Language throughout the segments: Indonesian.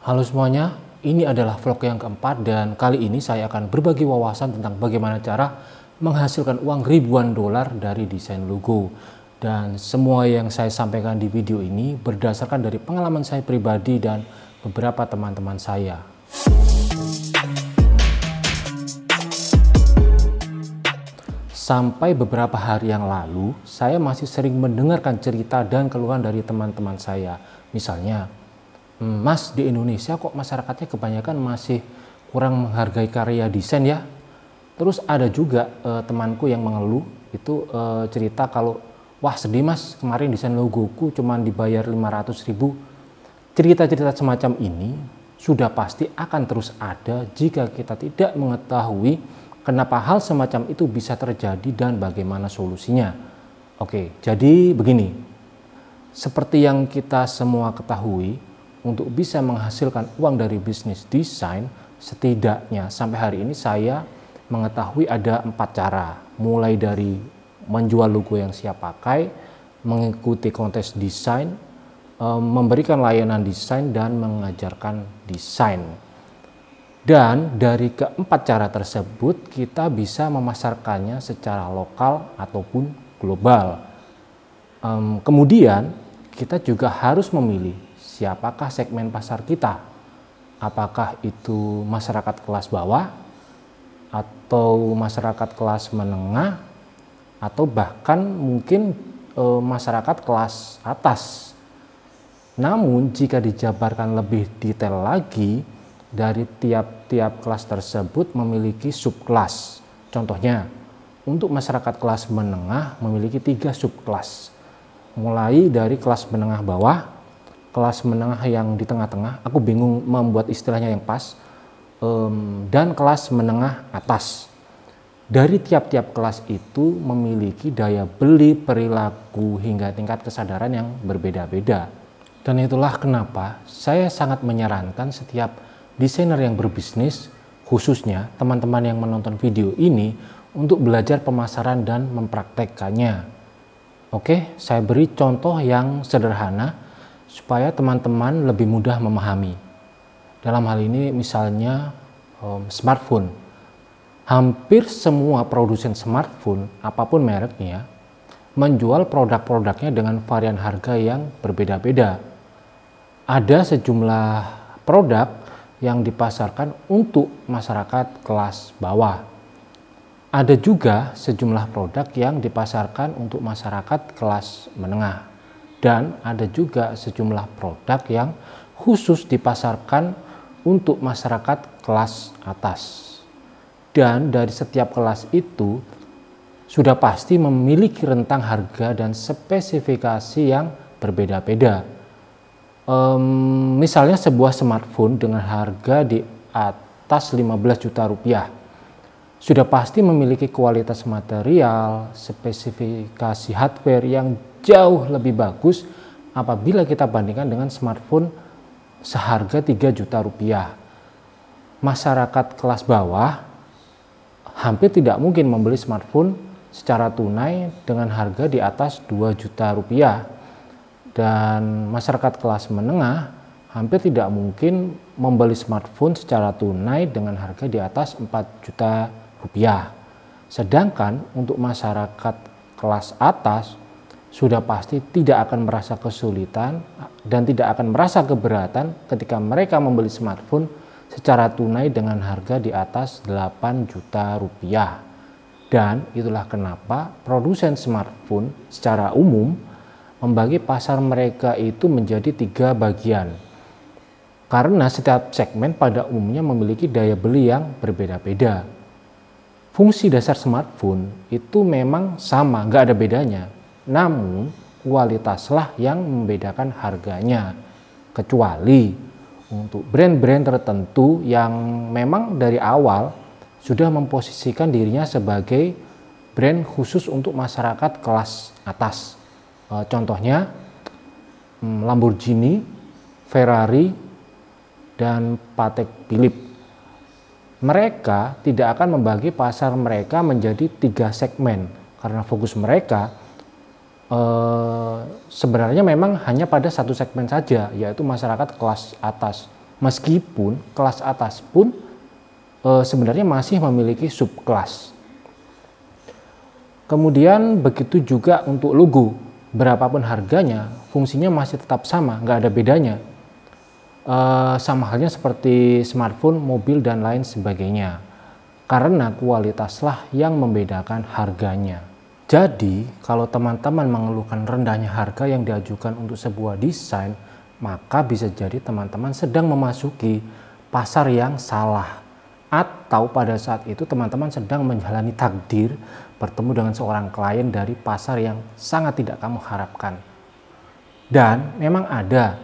Halo semuanya, ini adalah vlog yang keempat dan kali ini saya akan berbagi wawasan tentang bagaimana cara menghasilkan uang ribuan dolar dari desain logo. Dan semua yang saya sampaikan di video ini berdasarkan dari pengalaman saya pribadi dan beberapa teman-teman saya. Sampai beberapa hari yang lalu, saya masih sering mendengarkan cerita dan keluhan dari teman-teman saya. Misalnya, Mas, di Indonesia kok masyarakatnya kebanyakan masih kurang menghargai karya desain ya. Terus ada juga temanku yang mengeluh itu cerita kalau wah sedih mas, kemarin desain logoku cuma dibayar 500.000. Cerita-cerita semacam ini sudah pasti akan terus ada jika kita tidak mengetahui kenapa hal semacam itu bisa terjadi dan bagaimana solusinya. Oke, jadi begini. Seperti yang kita semua ketahui, untuk bisa menghasilkan uang dari bisnis desain, setidaknya sampai hari ini saya mengetahui ada 4 cara. Mulai dari menjual logo yang siap pakai, mengikuti kontes desain, memberikan layanan desain, dan mengajarkan desain. Dan dari keempat cara tersebut kita bisa memasarkannya secara lokal ataupun global. Kemudian kita juga harus memilih siapakah segmen pasar kita. Apakah itu masyarakat kelas bawah atau masyarakat kelas menengah atau bahkan mungkin masyarakat kelas atas. Namun jika dijabarkan lebih detail lagi, dari tiap-tiap kelas tersebut memiliki subkelas. Contohnya, untuk masyarakat kelas menengah memiliki 3 subkelas. Mulai dari kelas menengah bawah, kelas menengah yang di tengah-tengah, aku bingung membuat istilahnya yang pas, dan kelas menengah atas. Dari tiap-tiap kelas itu memiliki daya beli, perilaku, hingga tingkat kesadaran yang berbeda-beda. Dan itulah kenapa saya sangat menyarankan setiap desainer yang berbisnis, khususnya teman-teman yang menonton video ini, untuk belajar pemasaran dan mempraktekkannya. Oke, saya beri contoh yang sederhana supaya teman-teman lebih mudah memahami. Dalam hal ini misalnya smartphone. Hampir semua produsen smartphone, apapun mereknya, menjual produk-produknya dengan varian harga yang berbeda-beda. Ada sejumlah produk yang dipasarkan untuk masyarakat kelas bawah. Ada juga sejumlah produk yang dipasarkan untuk masyarakat kelas menengah. Dan ada juga sejumlah produk yang khusus dipasarkan untuk masyarakat kelas atas. Dan dari setiap kelas itu sudah pasti memiliki rentang harga dan spesifikasi yang berbeda-beda. Misalnya sebuah smartphone dengan harga di atas 15 juta rupiah sudah pasti memiliki kualitas material, spesifikasi hardware yang jauh lebih bagus apabila kita bandingkan dengan smartphone seharga 3 juta rupiah. Masyarakat kelas bawah hampir tidak mungkin membeli smartphone secara tunai dengan harga di atas 2 juta rupiah. Dan masyarakat kelas menengah hampir tidak mungkin membeli smartphone secara tunai dengan harga di atas 4 juta rupiah. Sedangkan untuk masyarakat kelas atas sudah pasti tidak akan merasa kesulitan dan tidak akan merasa keberatan ketika mereka membeli smartphone secara tunai dengan harga di atas 8 juta rupiah. Dan itulah kenapa produsen smartphone secara umum membagi pasar mereka itu menjadi 3 bagian. Karena setiap segmen pada umumnya memiliki daya beli yang berbeda-beda. Fungsi dasar smartphone itu memang sama, nggak ada bedanya. Namun kualitaslah yang membedakan harganya. Kecuali untuk brand-brand tertentu yang memang dari awal sudah memposisikan dirinya sebagai brand khusus untuk masyarakat kelas atas. Contohnya Lamborghini, Ferrari, dan Patek Philippe. Mereka tidak akan membagi pasar mereka menjadi 3 segmen karena fokus mereka sebenarnya memang hanya pada satu segmen saja, yaitu masyarakat kelas atas. Meskipun kelas atas pun sebenarnya masih memiliki subkelas. Kemudian begitu juga untuk logo, berapapun harganya, fungsinya masih tetap sama, nggak ada bedanya. Sama halnya seperti smartphone, mobil, dan lain sebagainya. Karena kualitaslah yang membedakan harganya. Jadi, kalau teman-teman mengeluhkan rendahnya harga yang diajukan untuk sebuah desain, maka bisa jadi teman-teman sedang memasuki pasar yang salah. Atau pada saat itu teman-teman sedang menjalani takdir bertemu dengan seorang klien dari pasar yang sangat tidak kamu harapkan. Dan memang ada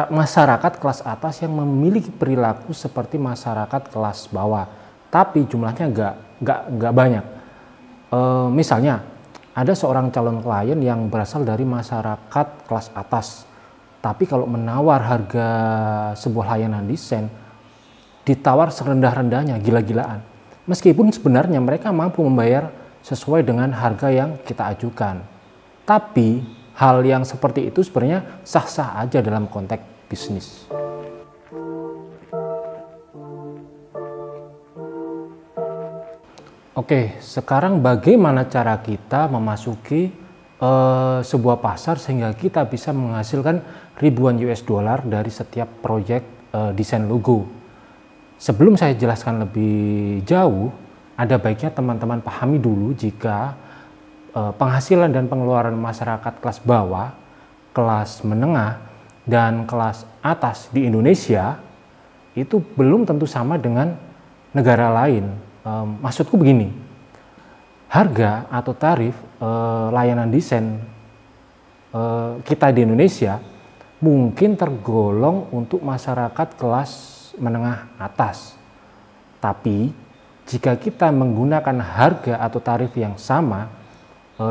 masyarakat kelas atas yang memiliki perilaku seperti masyarakat kelas bawah, tapi jumlahnya nggak banyak. Misalnya ada seorang calon klien yang berasal dari masyarakat kelas atas, tapi kalau menawar harga sebuah layanan desain ditawar serendah-rendahnya, gila-gilaan. Meskipun sebenarnya mereka mampu membayar sesuai dengan harga yang kita ajukan. Tapi hal yang seperti itu sebenarnya sah-sah aja dalam konteks bisnis. Oke, sekarang bagaimana cara kita memasuki sebuah pasar sehingga kita bisa menghasilkan ribuan US dollar dari setiap proyek desain logo. Sebelum saya jelaskan lebih jauh, ada baiknya teman-teman pahami dulu jika penghasilan dan pengeluaran masyarakat kelas bawah, kelas menengah, dan kelas atas di Indonesia itu belum tentu sama dengan negara lain. Maksudku begini, harga atau tarif layanan desain kita di Indonesia mungkin tergolong untuk masyarakat kelas menengah atas. Tapi jika kita menggunakan harga atau tarif yang sama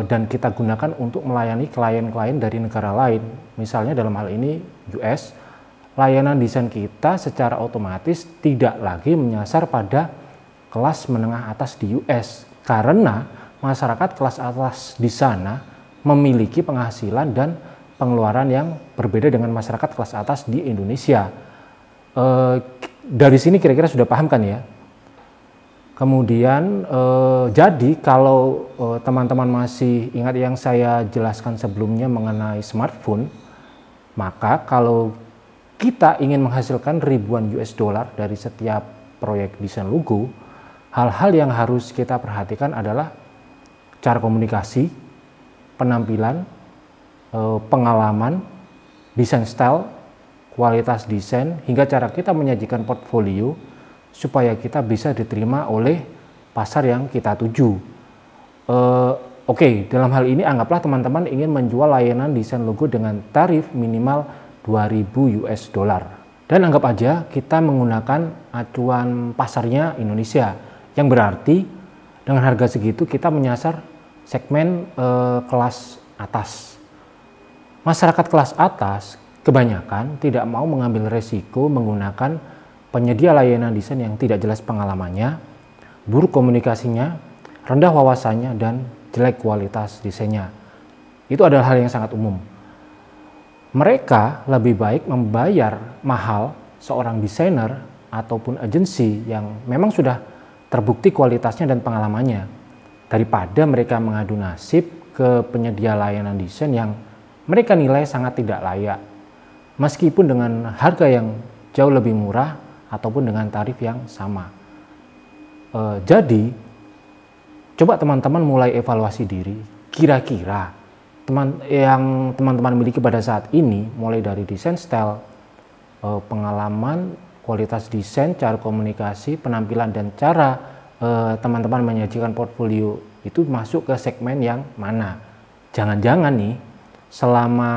dan kita gunakan untuk melayani klien-klien dari negara lain, misalnya dalam hal ini US, layanan desain kita secara otomatis tidak lagi menyasar pada kelas menengah atas di US, karena masyarakat kelas atas di sana memiliki penghasilan dan pengeluaran yang berbeda dengan masyarakat kelas atas di Indonesia. Dari sini kira-kira sudah paham kan ya? Kemudian jadi kalau teman-teman masih ingat yang saya jelaskan sebelumnya mengenai smartphone, maka kalau kita ingin menghasilkan ribuan US dollar dari setiap proyek desain logo, hal-hal yang harus kita perhatikan adalah cara komunikasi, penampilan, pengalaman, desain style, kualitas desain, hingga cara kita menyajikan portfolio supaya kita bisa diterima oleh pasar yang kita tuju. Oke, dalam hal ini anggaplah teman-teman ingin menjual layanan desain logo dengan tarif minimal 2.000 US dollar. Dan anggap aja kita menggunakan acuan pasarnya Indonesia, yang berarti dengan harga segitu kita menyasar segmen kelas atas. Masyarakat kelas atas kebanyakan tidak mau mengambil resiko menggunakan penyedia layanan desain yang tidak jelas pengalamannya, buruk komunikasinya, rendah wawasannya, dan jelek kualitas desainnya. Itu adalah hal yang sangat umum. Mereka lebih baik membayar mahal seorang desainer ataupun agensi yang memang sudah terbukti kualitasnya dan pengalamannya, daripada mereka mengadu nasib ke penyedia layanan desain yang mereka nilai sangat tidak layak, meskipun dengan harga yang jauh lebih murah ataupun dengan tarif yang sama. Jadi coba teman-teman mulai evaluasi diri, kira-kira yang teman-teman miliki pada saat ini, mulai dari desain style, pengalaman, kualitas desain, cara komunikasi, penampilan, dan cara teman-teman menyajikan portfolio itu masuk ke segmen yang mana. Jangan-jangan nih selama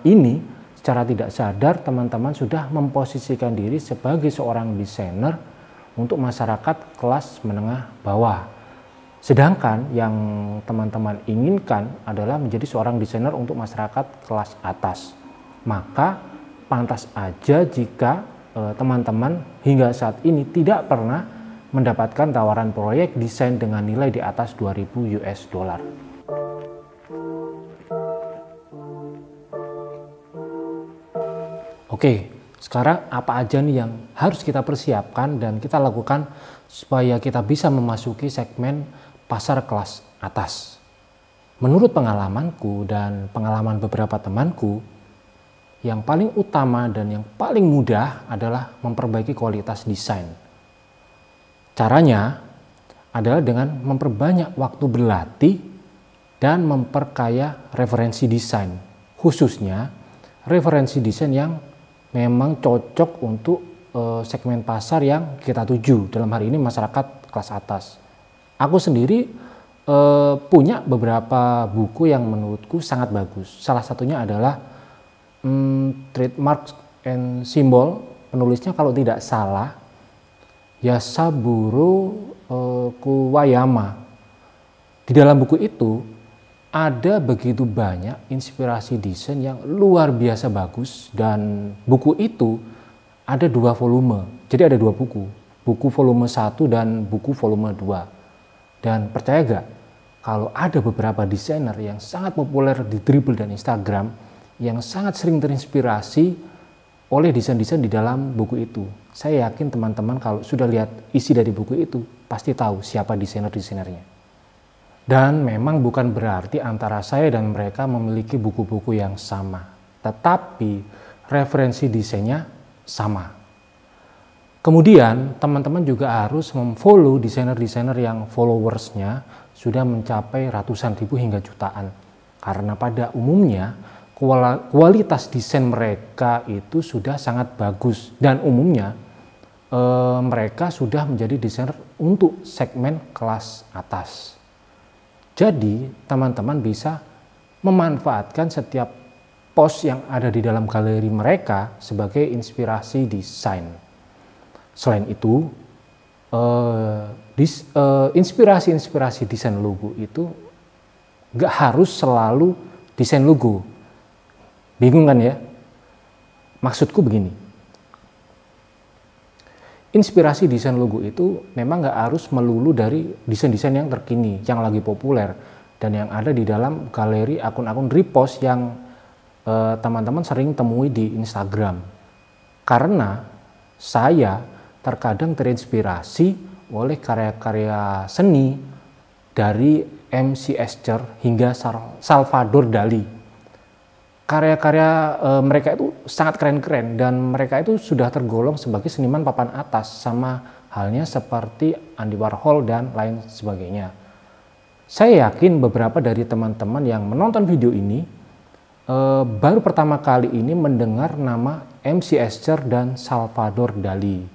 ini secara tidak sadar teman-teman sudah memposisikan diri sebagai seorang desainer untuk masyarakat kelas menengah bawah. Sedangkan yang teman-teman inginkan adalah menjadi seorang desainer untuk masyarakat kelas atas. Maka pantas aja jika teman-teman hingga saat ini tidak pernah mendapatkan tawaran proyek desain dengan nilai di atas 2.000 US dollar. Oke, Sekarang apa aja nih yang harus kita persiapkan dan kita lakukan supaya kita bisa memasuki segmen pasar kelas atas. Menurut pengalamanku dan pengalaman beberapa temanku, yang paling utama dan yang paling mudah adalah memperbaiki kualitas desain. Caranya adalah dengan memperbanyak waktu berlatih dan memperkaya referensi desain, khususnya referensi desain yang memang cocok untuk segmen pasar yang kita tuju, dalam hari ini masyarakat kelas atas. Aku sendiri punya beberapa buku yang menurutku sangat bagus. Salah satunya adalah Trademarks and Symbol, penulisnya kalau tidak salah Yasaburo Kuwayama. Di dalam buku itu ada begitu banyak inspirasi desain yang luar biasa bagus, dan buku itu ada 2 volume. Jadi ada 2 buku, buku volume 1 dan buku volume 2. Dan percaya gak, kalau ada beberapa desainer yang sangat populer di Dribbble dan Instagram yang sangat sering terinspirasi oleh desain-desain di dalam buku itu. Saya yakin teman-teman kalau sudah lihat isi dari buku itu pasti tahu siapa desainer-desainernya. Dan memang bukan berarti antara saya dan mereka memiliki buku-buku yang sama, tetapi referensi desainnya sama. Kemudian teman-teman juga harus memfollow desainer-desainer yang followersnya sudah mencapai ratusan ribu hingga jutaan. Karena pada umumnya kualitas desain mereka itu sudah sangat bagus, dan umumnya mereka sudah menjadi desainer untuk segmen kelas atas. Jadi teman-teman bisa memanfaatkan setiap post yang ada di dalam galeri mereka sebagai inspirasi desain. Selain itu, inspirasi-inspirasi desain logo itu gak harus selalu desain logo. Bingung kan ya? Maksudku begini. Inspirasi desain logo itu memang nggak harus melulu dari desain-desain yang terkini, yang lagi populer, dan yang ada di dalam galeri akun-akun repost yang teman-teman sering temui di Instagram. Karena saya terkadang terinspirasi oleh karya-karya seni dari M.C. Escher hingga Salvador Dali. Karya-karya mereka itu sangat keren-keren, dan mereka itu sudah tergolong sebagai seniman papan atas, sama halnya seperti Andy Warhol dan lain sebagainya. Saya yakin beberapa dari teman-teman yang menonton video ini baru pertama kali ini mendengar nama M.C. Escher dan Salvador Dali.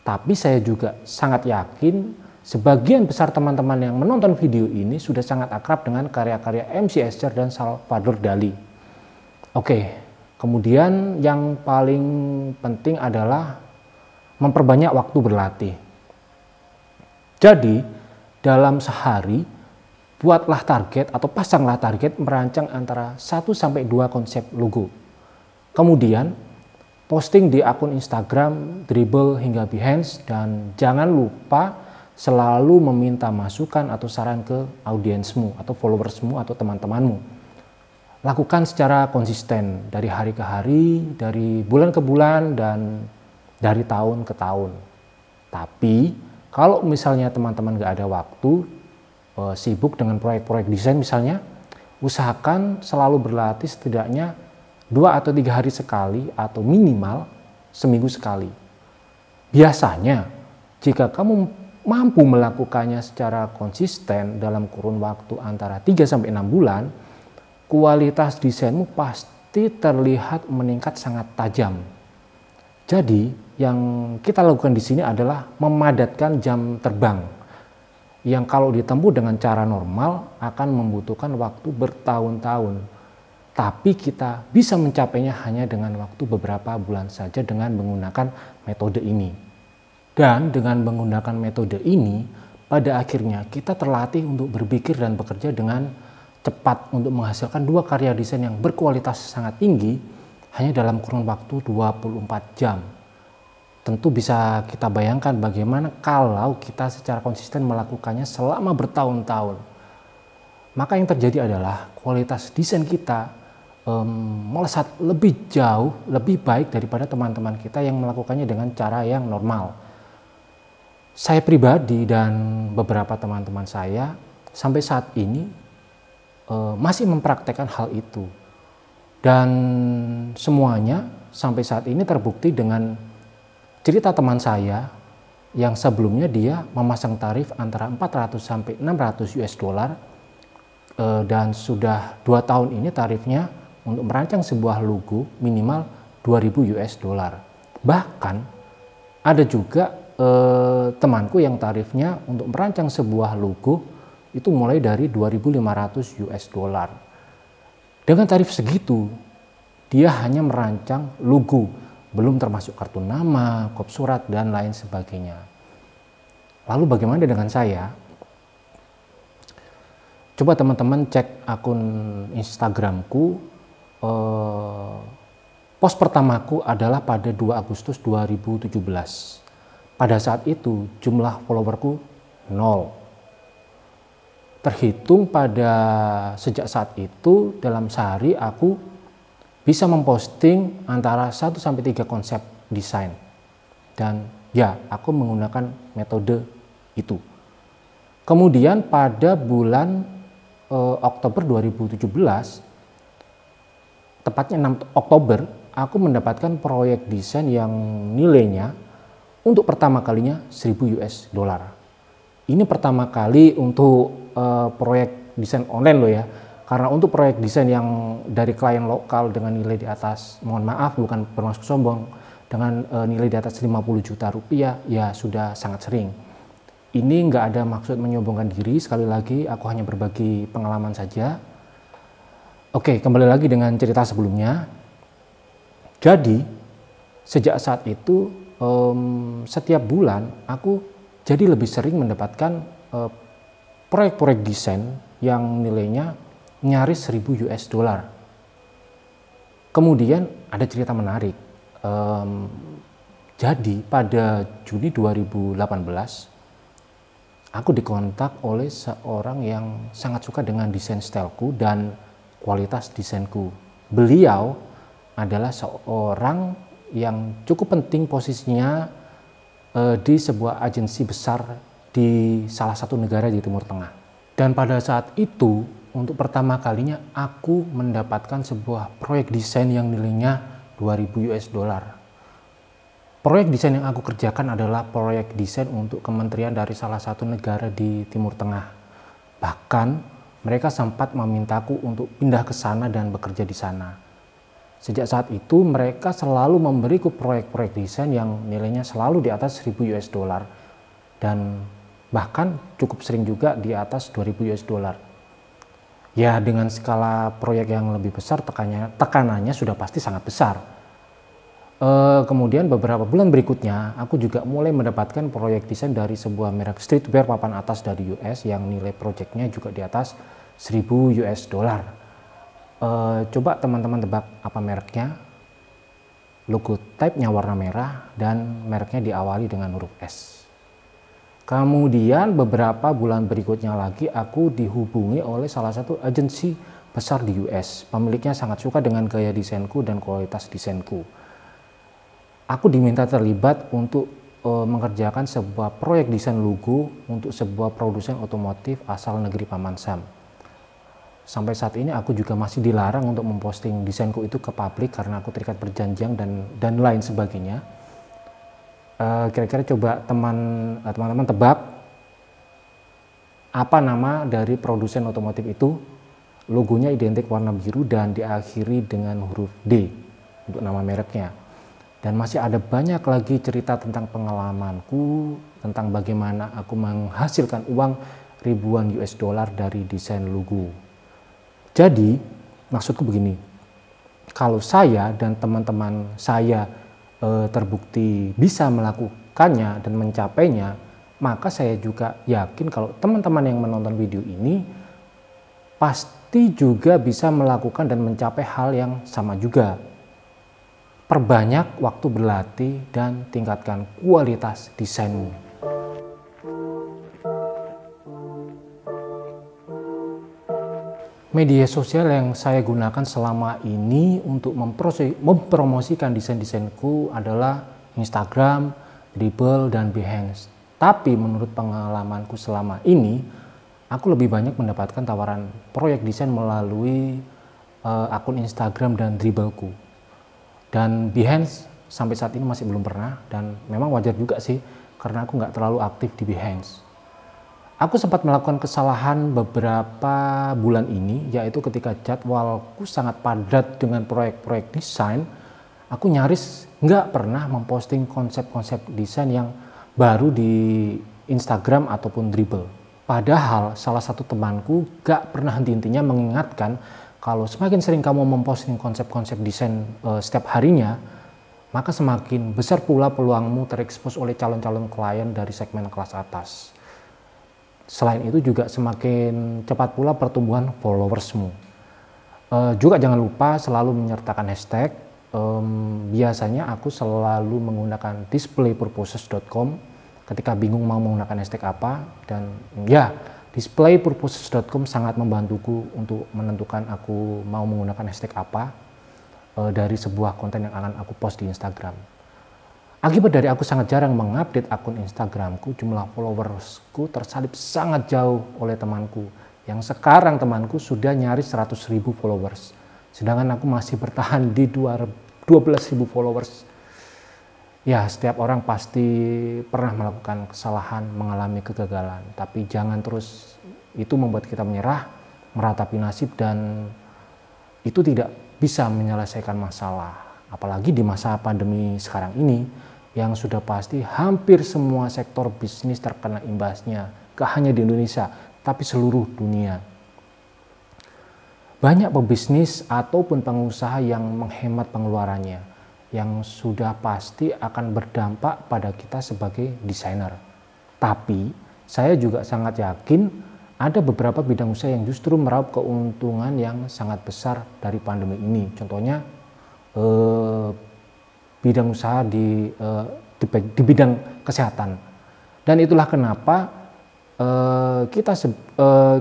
Tapi saya juga sangat yakin sebagian besar teman-teman yang menonton video ini sudah sangat akrab dengan karya-karya M.C. Escher dan Salvador Dali. Oke, kemudian yang paling penting adalah memperbanyak waktu berlatih. Jadi, dalam sehari, buatlah target atau pasanglah target merancang antara 1-2 konsep logo. Kemudian, posting di akun Instagram, Dribbble hingga Behance, dan jangan lupa selalu meminta masukan atau saran ke audiensmu atau followersmu atau teman-temanmu. Lakukan secara konsisten dari hari ke hari, dari bulan ke bulan, dan dari tahun ke tahun. Tapi kalau misalnya teman-teman gak ada waktu, sibuk dengan proyek-proyek desain misalnya, usahakan selalu berlatih setidaknya 2 atau 3 hari sekali atau minimal seminggu sekali. Biasanya jika kamu mampu melakukannya secara konsisten dalam kurun waktu antara 3-6 bulan, kualitas desainmu pasti terlihat meningkat sangat tajam. Jadi, yang kita lakukan di sini adalah memadatkan jam terbang, yang kalau ditempuh dengan cara normal akan membutuhkan waktu bertahun-tahun. Tapi kita bisa mencapainya hanya dengan waktu beberapa bulan saja dengan menggunakan metode ini. Dan dengan menggunakan metode ini, pada akhirnya kita terlatih untuk berpikir dan bekerja dengan cepat untuk menghasilkan 2 karya desain yang berkualitas sangat tinggi hanya dalam kurun waktu 24 jam. Tentu bisa kita bayangkan bagaimana kalau kita secara konsisten melakukannya selama bertahun-tahun. Maka yang terjadi adalah kualitas desain kita melesat lebih jauh, lebih baik daripada teman-teman kita yang melakukannya dengan cara yang normal. Saya pribadi dan beberapa teman-teman saya sampai saat ini masih mempraktekkan hal itu. Dan semuanya sampai saat ini terbukti dengan cerita teman saya yang sebelumnya dia memasang tarif antara 400 sampai 600 US dollar dan sudah 2 tahun ini tarifnya untuk merancang sebuah logo minimal 2000 US dollar. Bahkan ada juga temanku yang tarifnya untuk merancang sebuah logo itu mulai dari 2500 US dollar. Dengan tarif segitu, dia hanya merancang logo, belum termasuk kartu nama, kop surat, dan lain sebagainya. Lalu bagaimana dengan saya? Coba teman-teman cek akun Instagramku. Post pertamaku adalah pada 2 Agustus 2017. Pada saat itu jumlah followerku 0. Terhitung pada sejak saat itu dalam sehari aku bisa memposting antara 1 sampai 3 konsep desain. Dan ya, aku menggunakan metode itu. Kemudian pada bulan Oktober 2017, tepatnya 6 Oktober, aku mendapatkan proyek desain yang nilainya untuk pertama kalinya 1000 US dollar. Ini pertama kali untuk proyek desain online loh ya. Karena untuk proyek desain yang dari klien lokal dengan nilai di atas, mohon maaf bukan bermaksud sombong, dengan nilai di atas 50 juta rupiah ya sudah sangat sering. Ini nggak ada maksud menyombongkan diri, sekali lagi aku hanya berbagi pengalaman saja. Oke, kembali lagi dengan cerita sebelumnya. Jadi, sejak saat itu, setiap bulan aku jadi lebih sering mendapatkan proyek-proyek desain yang nilainya nyaris 1000 US dollar. Kemudian ada cerita menarik. Jadi pada Juni 2018, aku dikontak oleh seorang yang sangat suka dengan desain styleku dan kualitas desainku. Beliau adalah seorang yang cukup penting posisinya di sebuah agensi besar di salah satu negara di Timur Tengah. Dan pada saat itu, untuk pertama kalinya aku mendapatkan sebuah proyek desain yang nilainya 2000 US dollar. Proyek desain yang aku kerjakan adalah proyek desain untuk kementerian dari salah satu negara di Timur Tengah. Bahkan mereka sempat memintaku untuk pindah ke sana dan bekerja di sana. Sejak saat itu mereka selalu memberiku proyek-proyek desain yang nilainya selalu di atas 1000 US dollar dan bahkan cukup sering juga di atas 2000 US dollar. Ya, dengan skala proyek yang lebih besar tekanannya sudah pasti sangat besar. Kemudian beberapa bulan berikutnya aku juga mulai mendapatkan proyek desain dari sebuah merek streetwear papan atas dari US yang nilai proyeknya juga di atas 1000 US dollar. Coba teman-teman tebak apa mereknya? Logo type-nya warna merah dan mereknya diawali dengan huruf S. Kemudian beberapa bulan berikutnya lagi aku dihubungi oleh salah satu agensi besar di US. Pemiliknya sangat suka dengan gaya desainku dan kualitas desainku. Aku diminta terlibat untuk mengerjakan sebuah proyek desain logo untuk sebuah produsen otomotif asal negeri Paman Sam. Sampai saat ini aku juga masih dilarang untuk memposting desainku itu ke publik karena aku terikat perjanjian dan lain sebagainya. Kira-kira coba teman-teman tebak apa nama dari produsen otomotif itu? Logonya identik warna biru dan diakhiri dengan huruf D untuk nama mereknya. Dan masih ada banyak lagi cerita tentang pengalamanku, tentang bagaimana aku menghasilkan uang ribuan US dollar dari desain logo. Jadi, maksudku begini, kalau saya dan teman-teman saya terbukti bisa melakukannya dan mencapainya, maka saya juga yakin kalau teman-teman yang menonton video ini pasti juga bisa melakukan dan mencapai hal yang sama juga. Perbanyak waktu berlatih dan tingkatkan kualitas desainmu. Media sosial yang saya gunakan selama ini untuk mempromosikan desain-desainku adalah Instagram, Dribbble, dan Behance. Tapi menurut pengalamanku selama ini, aku lebih banyak mendapatkan tawaran proyek desain melalui akun Instagram dan Dribbleku. Dan Behance sampai saat ini masih belum pernah, dan memang wajar juga sih karena aku nggak terlalu aktif di Behance. Aku sempat melakukan kesalahan beberapa bulan ini, yaitu ketika jadwalku sangat padat dengan proyek-proyek desain, aku nyaris nggak pernah memposting konsep-konsep desain yang baru di Instagram ataupun Dribbble. Padahal salah satu temanku gak pernah henti-hentinya mengingatkan kalau semakin sering kamu memposting konsep-konsep desain setiap harinya, maka semakin besar pula peluangmu terekspos oleh calon-calon klien dari segmen kelas atas. Selain itu juga semakin cepat pula pertumbuhan followersmu. Juga jangan lupa selalu menyertakan hashtag. Biasanya aku selalu menggunakan displaypurposes.com ketika bingung mau menggunakan hashtag apa. Dan ya, displaypurposes.com sangat membantuku untuk menentukan aku mau menggunakan hashtag apa dari sebuah konten yang akan aku post di Instagram. Akibat dari aku sangat jarang mengupdate akun Instagramku, jumlah followersku tersalip sangat jauh oleh temanku. Yang sekarang temanku sudah nyaris 100.000 followers. Sedangkan aku masih bertahan di 12.000 followers. Ya, setiap orang pasti pernah melakukan kesalahan, mengalami kegagalan. Tapi jangan terus itu membuat kita menyerah, meratapi nasib, dan itu tidak bisa menyelesaikan masalah. Apalagi di masa pandemi sekarang ini, yang sudah pasti hampir semua sektor bisnis terkena imbasnya, gak hanya di Indonesia, tapi seluruh dunia. Banyak pebisnis ataupun pengusaha yang menghemat pengeluarannya, yang sudah pasti akan berdampak pada kita sebagai desainer. Tapi saya juga sangat yakin ada beberapa bidang usaha yang justru meraup keuntungan yang sangat besar dari pandemi ini. Contohnya bidang usaha di bidang kesehatan. Dan itulah kenapa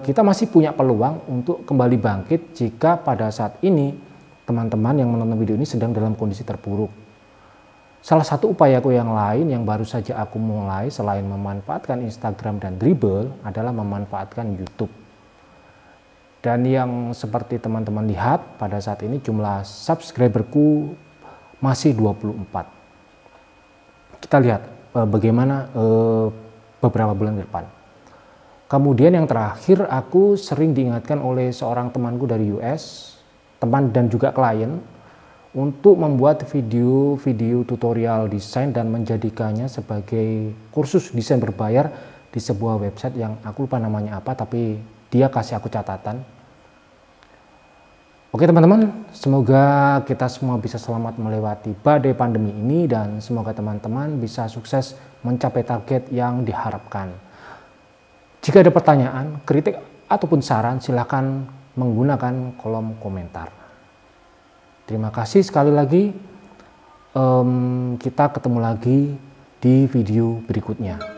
kita masih punya peluang untuk kembali bangkit jika pada saat ini teman-teman yang menonton video ini sedang dalam kondisi terpuruk. Salah satu upayaku yang lain yang baru saja aku mulai selain memanfaatkan Instagram dan Dribbble adalah memanfaatkan YouTube. Dan yang seperti teman-teman lihat, pada saat ini jumlah subscriberku masih 24. Kita lihat bagaimana beberapa bulan ke depan. Kemudian yang terakhir, aku sering diingatkan oleh seorang temanku dari US, teman dan juga klien, untuk membuat video-video tutorial desain dan menjadikannya sebagai kursus desain berbayar di sebuah website yang aku lupa namanya apa, tapi dia kasih aku catatan. Oke teman-teman, semoga kita semua bisa selamat melewati badai pandemi ini dan semoga teman-teman bisa sukses mencapai target yang diharapkan. Jika ada pertanyaan, kritik, ataupun saran, silakan menggunakan kolom komentar. Terima kasih sekali lagi. Kita ketemu lagi di video berikutnya.